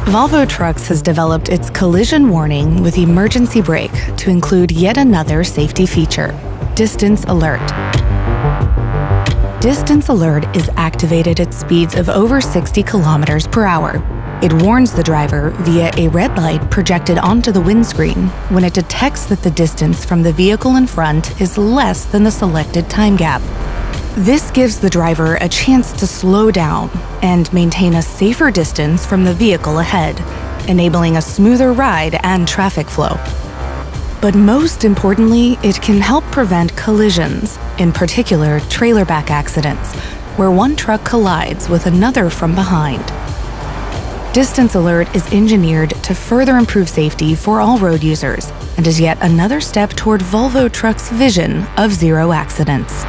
Volvo Trucks has developed its collision warning with emergency brake to include yet another safety feature, Distance Alert. Distance Alert is activated at speeds of over 60 kilometers per hour. It warns the driver via a red light projected onto the windscreen when it detects that the distance from the vehicle in front is less than the selected time gap. This gives the driver a chance to slow down and maintain a safer distance from the vehicle ahead, enabling a smoother ride and traffic flow. But most importantly, it can help prevent collisions, in particular trailer-back accidents, where one truck collides with another from behind. Distance Alert is engineered to further improve safety for all road users and is yet another step toward Volvo Trucks' vision of zero accidents.